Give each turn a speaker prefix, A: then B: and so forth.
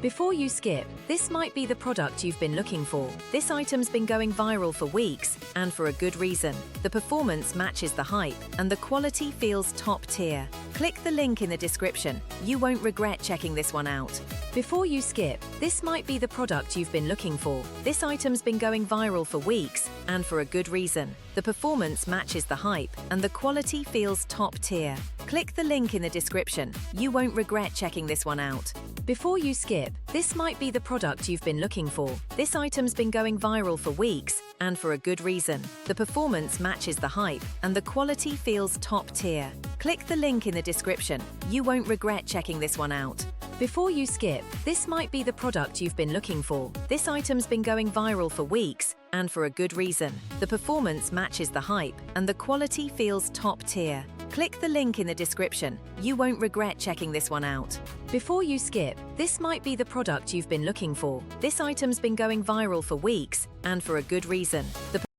A: Before you skip, this might be the product you've been looking for. This item's been going viral for weeks, and for a good reason. The performance matches the hype, and the quality feels top tier. Click the link in the description. You won't regret checking this one out. Before you skip, this might be the product you've been looking for. This item's been going viral for weeks, and for a good reason. The performance matches the hype, and the quality feels top tier. Click the link in the description. You won't regret checking this one out. Before you skip, this might be the product you've been looking for. This item's been going viral for weeks, and for a good reason. The performance matches the hype, and the quality feels top tier. Click the link in the description. You won't regret checking this one out. Before you skip, this might be the product you've been looking for. This item's been going viral for weeks, and for a good reason. The performance matches the hype, and the quality feels top tier. Click the link in the description. You won't regret checking this one out. Before you skip, this might be the product you've been looking for. This item's been going viral for weeks, and for a good reason. The